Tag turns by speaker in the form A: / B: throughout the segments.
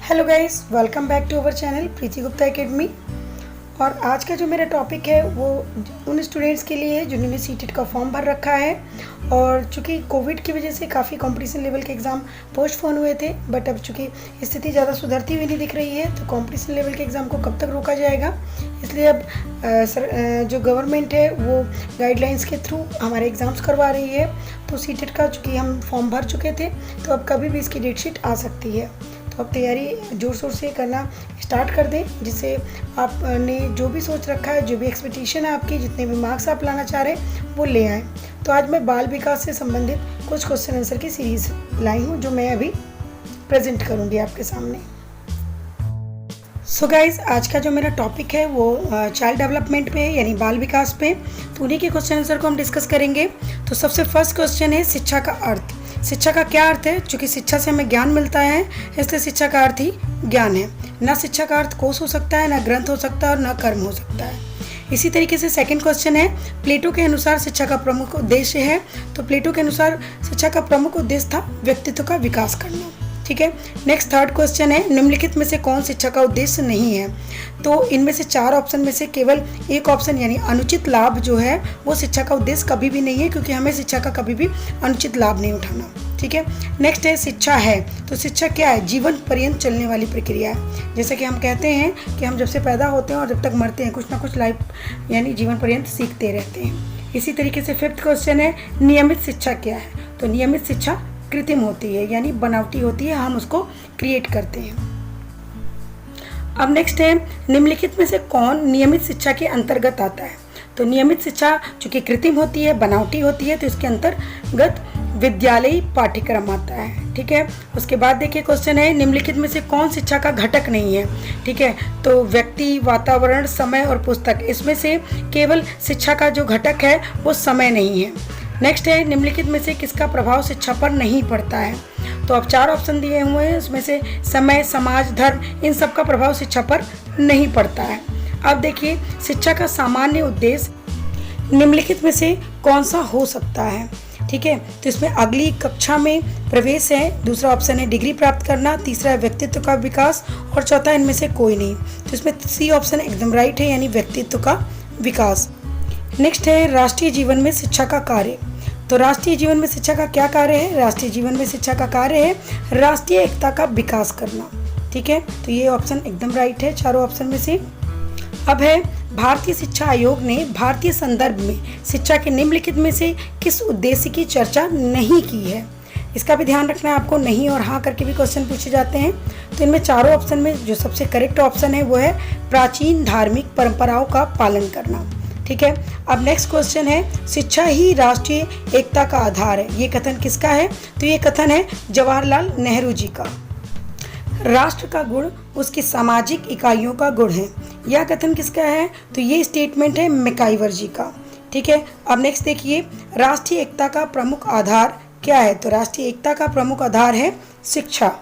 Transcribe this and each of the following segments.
A: Hello guys, welcome back to our channel Preeti Gupta academy. और आज का जो मेरा टॉपिक है वो उन स्टूडेंट्स के लिए है जिन्होंने सीटेट का फॉर्म भर रखा है। और चूँकि कोविड की वजह से काफ़ी कंपटीशन लेवल के एग्ज़ाम पोस्टपोन हुए थे, बट अब चूँकि स्थिति ज़्यादा सुधरती हुई नहीं दिख रही है तो कंपटीशन लेवल के एग्ज़ाम को कब तक रोका जाएगा, इसलिए अब जो गवर्नमेंट है वो गाइडलाइंस के थ्रू हमारे एग्ज़ाम्स करवा रही है। तो सीटेट का चूँकि हम फॉर्म भर चुके थे तो अब कभी भी इसकी डेट शीट आ सकती है। तो अब तैयारी जोर शोर से करना स्टार्ट कर दें, जिससे आपने जो भी सोच रखा है, जो भी एक्सपेक्टेशन है आपकी, जितने भी मार्क्स आप लाना चाह रहे हैं वो ले आएँ। तो आज मैं बाल विकास से संबंधित कुछ क्वेश्चन आंसर की सीरीज़ लाई हूँ जो मैं अभी प्रेजेंट करूँगी आपके सामने। सो गाइज, आज का जो मेरा टॉपिक है वो चाइल्ड डेवलपमेंट पे यानी बाल विकास पे, तो उन्हीं के क्वेश्चन आंसर को हम डिस्कस करेंगे। तो सबसे फर्स्ट क्वेश्चन है शिक्षा का अर्थ। शिक्षा का क्या अर्थ है? चूँकि शिक्षा से हमें ज्ञान मिलता है इसलिए शिक्षा का अर्थ ही ज्ञान है। ना शिक्षा का अर्थ कोश हो सकता है, ना ग्रंथ हो सकता है और ना कर्म हो सकता है। इसी तरीके से सेकंड क्वेश्चन है प्लेटो के अनुसार शिक्षा का प्रमुख उद्देश्य है। तो प्लेटो के अनुसार शिक्षा का प्रमुख उद्देश्य था व्यक्तित्व का विकास करना। ठीक है। नेक्स्ट थर्ड क्वेश्चन है निम्नलिखित में से कौन शिक्षा का उद्देश्य नहीं है? तो इनमें से चार ऑप्शन में से केवल एक ऑप्शन यानी अनुचित लाभ जो है वो शिक्षा का उद्देश्य कभी भी नहीं है, क्योंकि हमें शिक्षा का कभी भी अनुचित लाभ नहीं उठाना। ठीक है। नेक्स्ट है शिक्षा है। तो शिक्षा क्या है? जीवन पर्यंत चलने वाली प्रक्रिया है। जैसे कि हम कहते हैं कि हम जब से पैदा होते हैं और जब तक मरते हैं कुछ ना कुछ लाइफ यानी जीवन पर्यंत सीखते रहते हैं। इसी तरीके से फिफ्थ क्वेश्चन है नियमित शिक्षा क्या है? तो नियमित शिक्षा कृत्रिम होती है यानी बनावटी होती है, हम उसको क्रिएट करते हैं। अब नेक्स्ट है निम्नलिखित में से कौन नियमित शिक्षा के अंतर्गत आता है? तो नियमित शिक्षा चूँकि कृत्रिम होती है, बनावटी होती है, तो इसके अंतर्गत विद्यालयी पाठ्यक्रम आता है। ठीक है। उसके बाद देखिए क्वेश्चन है निम्नलिखित में से कौन शिक्षा का घटक नहीं है? ठीक है। तो व्यक्ति, वातावरण, समय और पुस्तक, इसमें से केवल शिक्षा का जो घटक है वो समय नहीं है। नेक्स्ट है निम्नलिखित में से किसका प्रभाव शिक्षा पर नहीं पड़ता है? तो अब चार ऑप्शन दिए हुए हैं, उसमें से समय, समाज, धर्म, इन सब का प्रभाव शिक्षा पर नहीं पड़ता है। अब देखिए शिक्षा का सामान्य उद्देश्य निम्नलिखित में से कौन सा हो सकता है? ठीक है। तो इसमें अगली कक्षा में प्रवेश है, दूसरा ऑप्शन है डिग्री प्राप्त करना, तीसरा है व्यक्तित्व का विकास और चौथा इनमें से कोई नहीं। तो इसमें सी ऑप्शन एकदम राइट है यानी व्यक्तित्व का विकास। नेक्स्ट है राष्ट्रीय जीवन में शिक्षा का कार्य। तो राष्ट्रीय जीवन में शिक्षा का क्या कार्य है? राष्ट्रीय जीवन में शिक्षा का कार्य है राष्ट्रीय एकता का विकास करना। ठीक है। तो ये ऑप्शन एकदम राइट है चारों ऑप्शन में से। अब है भारतीय शिक्षा आयोग ने भारतीय संदर्भ में शिक्षा के निम्नलिखित में से किस उद्देश्य की चर्चा नहीं की है? इसका भी ध्यान रखना है आपको, नहीं और हाँ करके भी क्वेश्चन पूछे जाते हैं। तो इनमें चारों ऑप्शन में जो सबसे करेक्ट ऑप्शन है वो है प्राचीन धार्मिक परंपराओं का पालन करना। ठीक है। अब नेक्स्ट क्वेश्चन है शिक्षा ही राष्ट्रीय एकता का आधार है। ये कथन किसका है? तो ये कथन है जवाहरलाल नेहरू जी का। राष्ट्र का गुण उसकी सामाजिक इकाइयों का गुण है। यह कथन किसका है? तो ये स्टेटमेंट है मैकाइवर जी का। ठीक है। अब नेक्स्ट देखिए राष्ट्रीय एकता का प्रमुख आधार क्या है? तो राष्ट्रीय एकता का प्रमुख आधार है शिक्षा।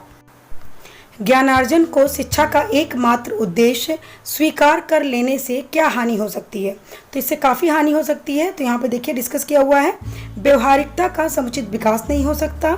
A: ज्ञानार्जन को शिक्षा का एकमात्र उद्देश्य स्वीकार कर लेने से क्या हानि हो सकती है? तो इससे काफ़ी हानि हो सकती है। तो यहाँ पे देखिए डिस्कस किया हुआ है व्यवहारिकता का समुचित विकास नहीं हो सकता,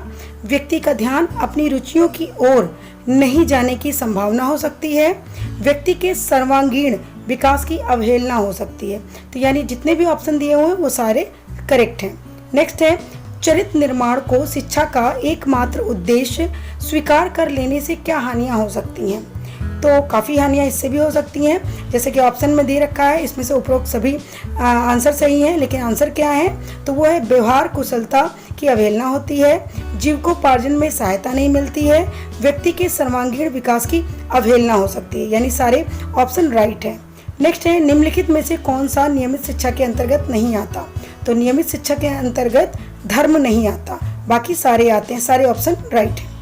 A: व्यक्ति का ध्यान अपनी रुचियों की ओर नहीं जाने की संभावना हो सकती है, व्यक्ति के सर्वांगीण विकास की अवहेलना हो सकती है। तो यानी जितने भी ऑप्शन दिए हुए हैं वो सारे करेक्ट हैं। नेक्स्ट है चरित्र निर्माण को शिक्षा का एकमात्र उद्देश्य स्वीकार कर लेने से क्या हानियां हो सकती हैं? तो काफ़ी हानियां इससे भी हो सकती हैं, जैसे कि ऑप्शन में दे रखा है, इसमें से उपरोक्त सभी आंसर सही हैं, लेकिन आंसर क्या है? तो वो है व्यवहार कुशलता की अवहेलना होती है, जीविकोपार्जन में सहायता नहीं मिलती है, व्यक्ति के सर्वांगीण विकास की अवहेलना हो सकती है। यानी सारे ऑप्शन राइट है। नेक्स्ट है निम्नलिखित में से कौन सा नियमित शिक्षा के अंतर्गत नहीं आता? तो नियमित शिक्षा के अंतर्गत धर्म नहीं आता, बाकी सारे आते हैं, सारे ऑप्शन राइट है।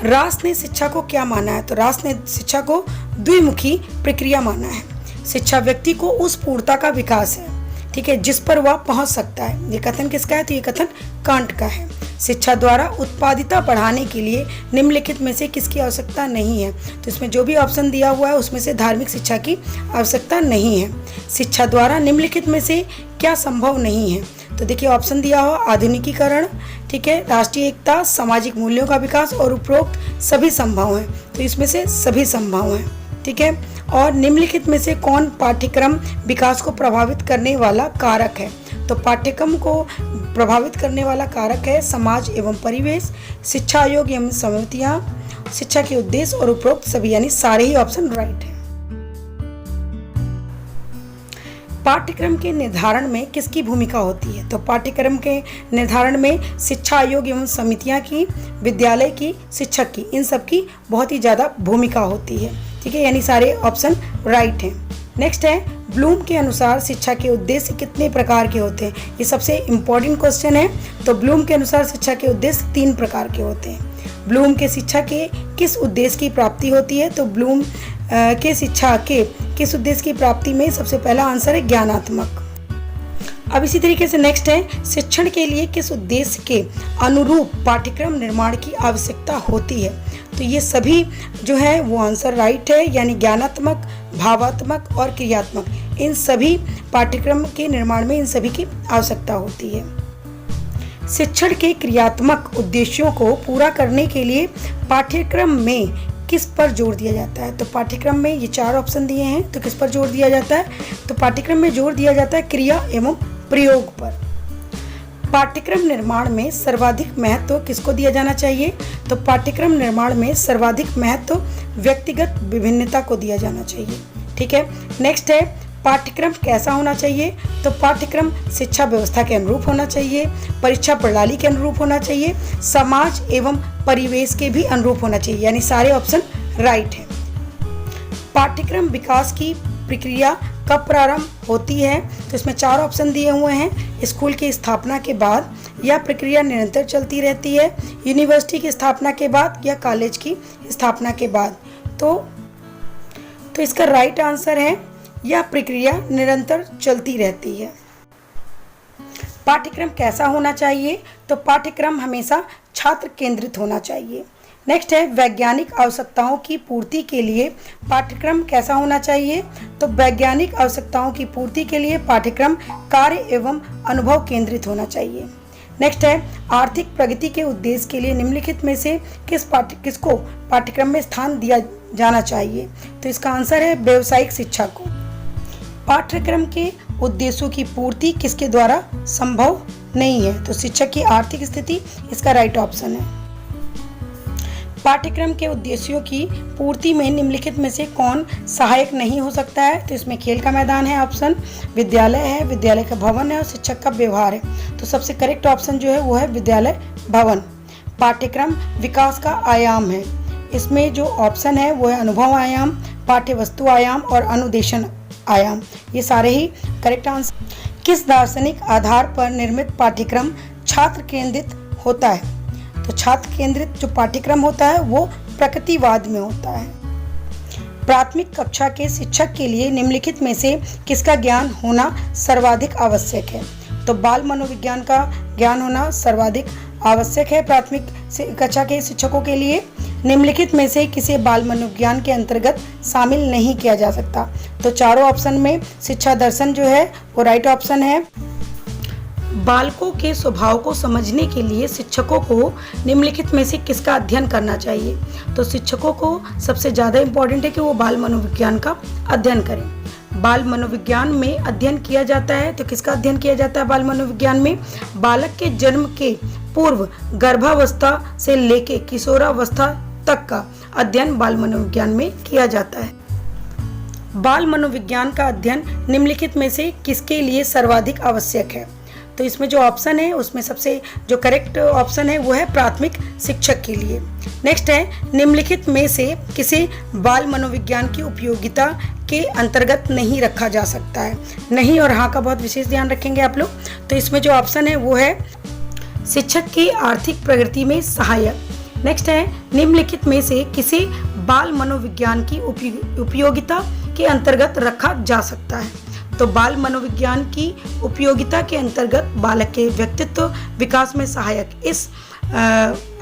A: रास ने शिक्षा को क्या माना है? तो रास ने शिक्षा को द्विमुखी प्रक्रिया माना है। शिक्षा व्यक्ति को उस पूर्णता का विकास है, ठीक है, जिस पर वह पहुंच सकता है। ये कथन किसका है? तो ये कथन कांट का है। शिक्षा द्वारा उत्पादिता बढ़ाने के लिए निम्नलिखित में से किसकी आवश्यकता नहीं है। तो इसमें जो भी ऑप्शन दिया हुआ है उसमें से धार्मिक शिक्षा की आवश्यकता नहीं है। शिक्षा द्वारा निम्नलिखित में से क्या संभव नहीं है। तो देखिए ऑप्शन दिया हो आधुनिकीकरण, ठीक है, राष्ट्रीय एकता, सामाजिक मूल्यों का विकास और उपरोक्त सभी संभव हैं। तो इसमें से सभी संभव हैं, ठीक है। और निम्नलिखित में से कौन पाठ्यक्रम विकास को प्रभावित करने वाला कारक है। तो पाठ्यक्रम को प्रभावित करने वाला कारक है समाज एवं परिवेश, शिक्षा आयोग एवं समितियां, शिक्षा के उद्देश्य और उपरोक्त सभी, यानी सारे ही ऑप्शन राइट है। पाठ्यक्रम के निर्धारण में किसकी भूमिका होती है। तो पाठ्यक्रम के निर्धारण में शिक्षा आयोग एवं समितियां की, विद्यालय की, शिक्षक की, इन सब की बहुत ही ज़्यादा भूमिका होती है, ठीक है, यानी सारे ऑप्शन राइट हैं। नेक्स्ट है ब्लूम के अनुसार शिक्षा के उद्देश्य कितने प्रकार के होते हैं। ये सबसे इम्पोर्टेंट क्वेश्चन है। तो ब्लूम के अनुसार शिक्षा के उद्देश्य 3 प्रकार के होते हैं। ब्लूम के शिक्षा के किस उद्देश्य की प्राप्ति होती है। तो ब्लूम के शिक्षा के किस उद्देश्य की प्राप्ति में सबसे पहला आंसर है ज्ञानात्मक। अब इसी तरीके से नेक्स्ट है शिक्षण के लिए किस उद्देश्य के अनुरूप पाठ्यक्रम निर्माण की आवश्यकता होती है। तो ये सभी जो है वो आंसर राइट है, यानी ज्ञानात्मक, भावात्मक और क्रियात्मक, इन सभी पाठ्यक्रम के निर्माण में इन सभी की आवश्यकता होती है। शिक्षण के क्रियात्मक उद्देश्यों को पूरा करने के लिए पाठ्यक्रम में किस पर जोर दिया जाता है। तो पाठ्यक्रम में ये 4 ऑप्शन दिए हैं, तो किस पर जोर दिया जाता है। तो पाठ्यक्रम में जोर दिया जाता है क्रिया एवं प्रयोग पर। पाठ्यक्रम निर्माण में सर्वाधिक महत्व किसको दिया जाना चाहिए। तो पाठ्यक्रम निर्माण में सर्वाधिक महत्व व्यक्तिगत विभिन्नता को दिया जाना चाहिए, ठीक है। नेक्स्ट है पाठ्यक्रम कैसा होना चाहिए। तो पाठ्यक्रम शिक्षा व्यवस्था के अनुरूप होना चाहिए, परीक्षा प्रणाली के अनुरूप होना चाहिए, समाज एवं परिवेश के भी अनुरूप होना चाहिए, यानी सारे ऑप्शन राइट है। पाठ्यक्रम विकास की प्रक्रिया कब प्रारंभ होती है। तो इसमें 4 ऑप्शन दिए हुए हैं। स्कूल की स्थापना के बाद, यह प्रक्रिया निरंतर चलती रहती है, यूनिवर्सिटी की स्थापना के बाद या कॉलेज की स्थापना के बाद। तो इसका राइट आंसर है यह प्रक्रिया निरंतर चलती रहती है। पाठ्यक्रम कैसा होना चाहिए। तो पाठ्यक्रम हमेशा छात्र केंद्रित होना चाहिए। नेक्स्ट है वैज्ञानिक आवश्यकताओं की पूर्ति के लिए पाठ्यक्रम कैसा होना चाहिए। तो वैज्ञानिक आवश्यकताओं की पूर्ति के लिए पाठ्यक्रम कार्य एवं अनुभव केंद्रित होना चाहिए। नेक्स्ट है आर्थिक प्रगति के उद्देश्य के लिए निम्नलिखित में से किसको पाठ्यक्रम में स्थान दिया जाना चाहिए। तो इसका आंसर है व्यावसायिक शिक्षा को। पाठ्यक्रम के उद्देश्यों की पूर्ति किसके द्वारा संभव नहीं है। तो शिक्षक की आर्थिक स्थिति इसका राइट ऑप्शन है। पाठ्यक्रम के उद्देश्यों की पूर्ति में निम्नलिखित में से कौन सहायक नहीं हो सकता है। तो इसमें खेल का मैदान है ऑप्शन, विद्यालय है, विद्यालय का भवन है और शिक्षक का व्यवहार है। तो सबसे करेक्ट ऑप्शन जो है वो है विद्यालय भवन। पाठ्यक्रम विकास का आयाम है। इसमें जो ऑप्शन है वो है अनुभव आयाम, पाठ्य वस्तु आयाम और अनुदेशन आयाम, ये सारे ही करेक्ट आंसर। किस दार्शनिक आधार पर निर्मित पाठ्यक्रम छात्र केंद्रित होता है। तो छात्र केंद्रित जो पाठ्यक्रम होता है वो प्रकृतिवाद में होता है। प्राथमिक कक्षा के शिक्षक के लिए निम्नलिखित में से किसका ज्ञान होना सर्वाधिक आवश्यक है। तो बाल मनोविज्ञान का ज्ञान होना सर्वाधिक आवश्यक है प्राथमिक कक्षा के शिक्षकों के लिए। निम्नलिखित में से किसी बाल मनोविज्ञान के अंतर्गत शामिल नहीं किया जा सकता। तो चारों ऑप्शन में शिक्षा दर्शन जो है वो राइट ऑप्शन है। बालकों के स्वभाव को समझने के लिए शिक्षकों को निम्नलिखित में से किसका अध्ययन करना चाहिए। तो शिक्षकों को सबसे ज़्यादा इम्पोर्टेंट है कि वो बाल मनोविज्ञान का अध्ययन करें। बाल मनोविज्ञान में अध्ययन किया जाता है। तो किसका अध्ययन किया जाता है बाल मनोविज्ञान में। बालक के जन्म के पूर्व गर्भावस्था से लेके किशोरावस्था तक का अध्ययन बाल मनोविज्ञान में किया जाता है। बाल मनोविज्ञान का अध्ययन निम्नलिखित में से किसके लिए सर्वाधिक आवश्यक है। तो इसमें जो ऑप्शन है उसमें सबसे जो करेक्ट ऑप्शन है वो है प्राथमिक शिक्षक के लिए। नेक्स्ट है निम्नलिखित में से किसी बाल मनोविज्ञान की उपयोगिता के अंतर्गत नहीं रखा जा सकता है। नहीं और हाँ का बहुत विशेष ध्यान रखेंगे आप लोग। तो इसमें जो ऑप्शन है वो है शिक्षक की आर्थिक प्रगति में सहायक। नेक्स्ट है निम्नलिखित में से किसी बाल मनोविज्ञान की उपयोगिता के अंतर्गत रखा जा सकता है। तो बाल मनोविज्ञान की उपयोगिता के अंतर्गत बालक के व्यक्तित्व विकास में सहायक, इस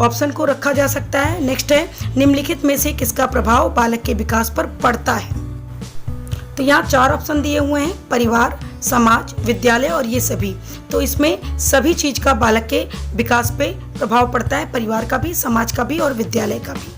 A: ऑप्शन को रखा जा सकता है। नेक्स्ट है निम्नलिखित में से किसका प्रभाव बालक के विकास पर पड़ता है। तो यहाँ 4 ऑप्शन दिए हुए हैं, परिवार, समाज, विद्यालय और ये सभी। तो इसमें सभी चीज का बालक के विकास पे प्रभाव पड़ता है, परिवार का भी, समाज का भी और विद्यालय का भी।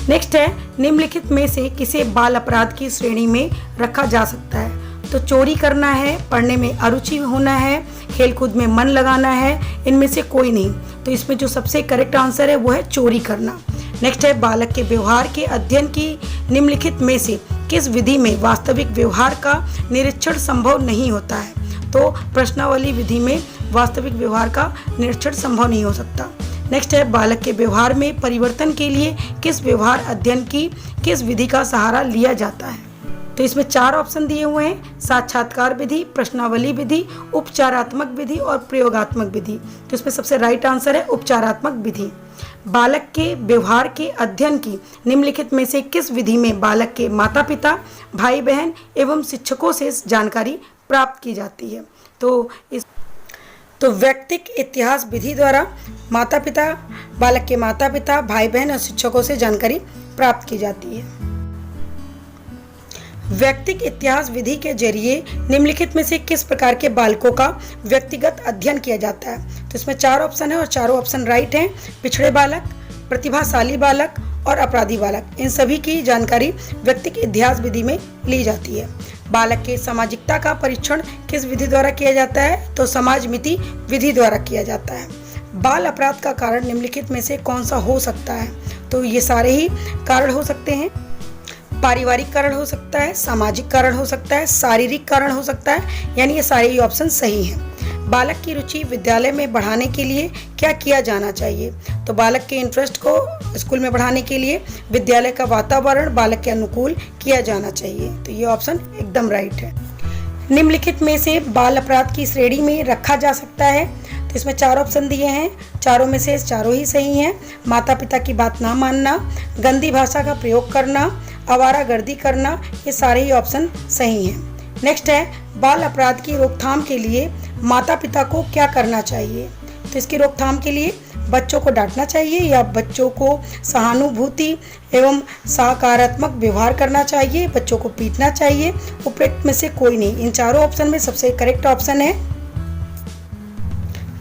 A: नेक्स्ट है निम्नलिखित में से किसे बाल अपराध की श्रेणी में रखा जा सकता है। तो चोरी करना है, पढ़ने में अरुचि होना है, खेलकूद में मन लगाना है, इनमें से कोई नहीं। तो इसमें जो सबसे करेक्ट आंसर है वो है चोरी करना। नेक्स्ट है बालक के व्यवहार के अध्ययन की निम्नलिखित में से किस विधि में वास्तविक व्यवहार का निरीक्षण संभव नहीं होता है। तो प्रश्नावली विधि में वास्तविक व्यवहार का निरीक्षण संभव नहीं हो सकता। नेक्स्ट है बालक के व्यवहार में परिवर्तन के लिए किस व्यवहार अध्ययन की किस विधि का सहारा लिया जाता है। तो इसमें 4 ऑप्शन दिए हुए हैं, साक्षात्कार विधि, प्रश्नावली विधि, उपचारात्मक विधि और प्रयोगात्मक विधि। तो इसमें सबसे राइट आंसर है उपचारात्मक विधि। बालक के व्यवहार के अध्ययन की निम्नलिखित में से किस विधि में बालक के माता पिता, भाई बहन एवं शिक्षकों से जानकारी प्राप्त की जाती है। तो व्यक्तिक इतिहास विधि द्वारा बालक के माता पिता, भाई बहन और शिक्षकों से जानकारी प्राप्त की जाती है। व्यक्तिक इतिहास विधि के जरिए निम्नलिखित में से किस प्रकार के बालकों का व्यक्तिगत अध्ययन किया जाता है। तो इसमें 4 ऑप्शन है और चारों ऑप्शन राइट हैं। पिछड़े बालक, प्रतिभाशाली बालक और अपराधी बालक, इन सभी की जानकारी व्यक्तिक इतिहास विधि में ली जाती है। बालक के सामाजिकता का परीक्षण किस विधि द्वारा किया जाता है। तो समाज मिति विधि द्वारा किया जाता है। बाल अपराध का कारण निम्नलिखित में से कौन सा हो सकता है। तो ये सारे ही कारण हो सकते हैं। पारिवारिक कारण हो सकता है, सामाजिक कारण हो सकता है, शारीरिक कारण हो सकता है, यानी ये सारे ही ऑप्शन सही हैं। बालक की रुचि विद्यालय में बढ़ाने के लिए क्या किया जाना चाहिए। तो बालक के इंटरेस्ट को स्कूल में बढ़ाने के लिए विद्यालय का वातावरण बालक के अनुकूल किया जाना चाहिए। तो ये ऑप्शन एकदम राइट है। निम्नलिखित में से बाल अपराध की श्रेणी में रखा जा सकता है। तो इसमें 4 ऑप्शन दिए हैं, चारों में से चारों ही सही हैं। माता पिता की बात ना मानना, गंदी भाषा का प्रयोग करना, आवारागर्दी करना, ये सारे ही ऑप्शन सही हैं। नेक्स्ट है बाल अपराध की रोकथाम के लिए माता पिता को क्या करना चाहिए। तो इसकी रोकथाम के लिए बच्चों को डांटना चाहिए या बच्चों को सहानुभूति एवं सकारात्मक व्यवहार करना चाहिए, बच्चों को पीटना चाहिए। उपयुक्त में से कोई नहीं। इन चारों ऑप्शन में सबसे करेक्ट ऑप्शन है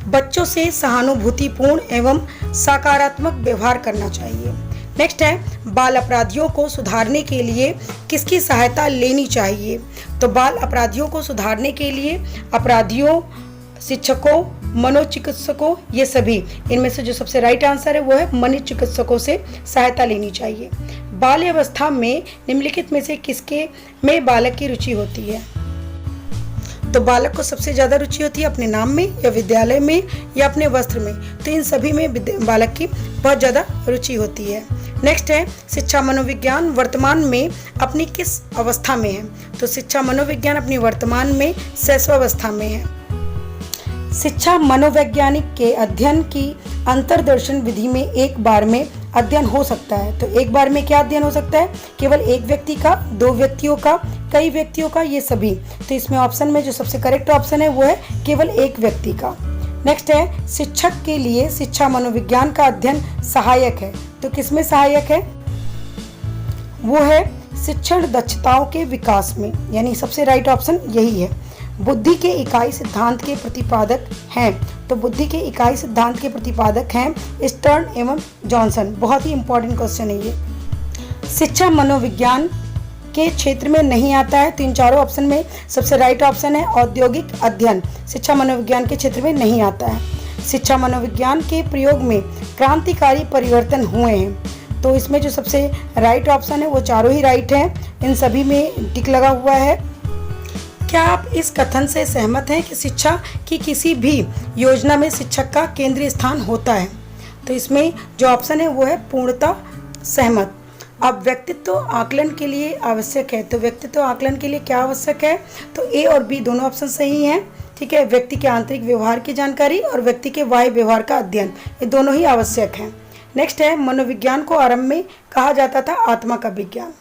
A: बच्चों से सहानुभूतिपूर्ण एवं सकारात्मक व्यवहार करना चाहिए। नेक्स्ट है बाल अपराधियों को सुधारने के लिए किसकी सहायता लेनी चाहिए। तो बाल अपराधियों को सुधारने के लिए अपराधियों, शिक्षकों, मनोचिकित्सकों, ये सभी, इनमें से जो सबसे राइट आंसर है वो है मनोचिकित्सकों से सहायता लेनी चाहिए। बाल्यावस्था में निम्नलिखित में से किसके में बालक की रुचि होती है। तो बालक को सबसे ज़्यादा रुचि होती है अपने नाम में या विद्यालय में या अपने वस्त्र में। तो इन सभी में बालक की बहुत ज़्यादा रुचि होती है। नेक्स्ट है शिक्षा मनोविज्ञान वर्तमान में अपनी किस अवस्था में है। तो शिक्षा मनोविज्ञान अपनी वर्तमान में शैशवावस्था में है। शिक्षा मनोवैज्ञानिक के अध्ययन की अंतर्दर्शन विधि में एक बार में अध्ययन हो सकता है। तो एक बार में क्या अध्ययन हो सकता है। केवल एक व्यक्ति का, 2 व्यक्तियों का, कई व्यक्तियों का, ये सभी। तो इसमें ऑप्शन में जो सबसे करेक्ट ऑप्शन है वो है केवल एक व्यक्ति का। नेक्स्ट है शिक्षक के लिए शिक्षा मनोविज्ञान का अध्ययन सहायक है। तो किसमें सहायक है। वो है शिक्षण दक्षताओं के विकास में, यानी सबसे राइट ऑप्शन यही है। बुद्धि के इकाई सिद्धांत के प्रतिपादक हैं। तो बुद्धि के इकाई सिद्धांत के प्रतिपादक हैं स्टर्न एवं जॉनसन। बहुत ही इंपॉर्टेंट क्वेश्चन है ये। शिक्षा मनोविज्ञान के क्षेत्र में नहीं आता है। तो इन चारों ऑप्शन में सबसे राइट ऑप्शन है औद्योगिक अध्ययन, शिक्षा मनोविज्ञान के क्षेत्र में नहीं आता है। शिक्षा मनोविज्ञान के प्रयोग में क्रांतिकारी परिवर्तन हुए हैं। तो इसमें जो सबसे राइट ऑप्शन है वो चारों ही राइट हैं। इन सभी में टिक लगा हुआ है। क्या आप इस कथन से सहमत हैं कि शिक्षा की किसी भी योजना में शिक्षक का केंद्रीय स्थान होता है। तो इसमें जो ऑप्शन है वो है पूर्णतः सहमत। अब व्यक्तित्व आकलन के लिए आवश्यक है। तो व्यक्तित्व आकलन के लिए क्या आवश्यक है। तो ए और बी दोनों ऑप्शन सही हैं। ठीक है, व्यक्ति के आंतरिक व्यवहार की जानकारी और व्यक्ति के बाह्य व्यवहार का अध्ययन, ये दोनों ही आवश्यक हैं। नेक्स्ट है मनोविज्ञान को आरंभ में कहा जाता था आत्मा का विज्ञान।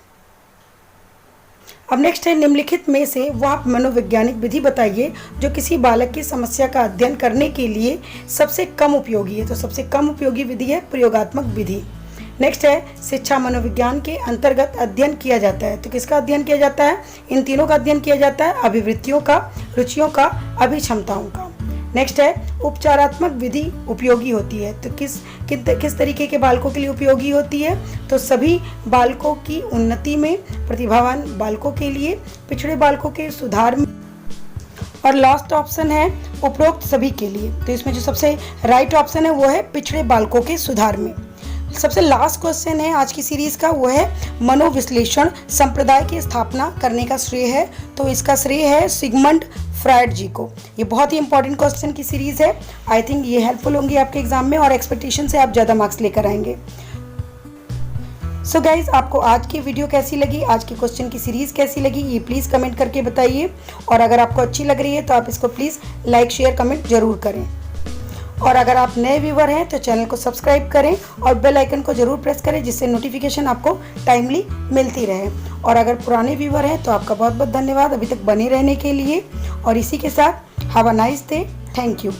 A: अब नेक्स्ट है, निम्नलिखित में से वह मनोवैज्ञानिक विधि बताइए जो किसी बालक की समस्या का अध्ययन करने के लिए सबसे कम उपयोगी है। तो सबसे कम उपयोगी विधि है प्रयोगात्मक विधि। नेक्स्ट है, शिक्षा मनोविज्ञान के अंतर्गत अध्ययन किया जाता है। तो किसका अध्ययन किया जाता है? इन तीनों का अध्ययन किया जाता है, अभिवृत्तियों का, रुचियों का, अभिक्षमताओं का। नेक्स्ट है, उपचारात्मक विधि उपयोगी होती है। तो किस तरीके के बालकों के लिए उपयोगी होती है? तो सभी बालकों की उन्नति में, प्रतिभावान बालकों के लिए, पिछड़े बालकों के सुधार में, और लास्ट ऑप्शन है उपरोक्त सभी के लिए। तो इसमें जो सबसे राइट ऑप्शन है वो है पिछड़े बालकों के सुधार में। सबसे लास्ट क्वेश्चन है आज की सीरीज का, वो है मनोविश्लेषण संप्रदाय की स्थापना करने का श्रेय है। तो इसका श्रेय है सिगमंड फ्रायड जी को। ये बहुत ही इंपॉर्टेंट क्वेश्चन की सीरीज है। आई थिंक ये हेल्पफुल होंगी आपके एग्जाम में और एक्सपेक्टेशन से आप ज़्यादा मार्क्स लेकर आएंगे। सो गाइज, आपको आज की वीडियो कैसी लगी, आज के क्वेश्चन की सीरीज कैसी लगी, ये प्लीज़ कमेंट करके बताइए। और अगर आपको अच्छी लग रही है तो आप इसको प्लीज़ लाइक शेयर कमेंट जरूर करें। और अगर आप नए व्यूवर हैं तो चैनल को सब्सक्राइब करें और बेल आइकन को जरूर प्रेस करें, जिससे नोटिफिकेशन आपको टाइमली मिलती रहे। और अगर पुराने व्यूवर हैं तो आपका बहुत बहुत धन्यवाद अभी तक बने रहने के लिए। और इसी के साथ have a nice day. Thank you.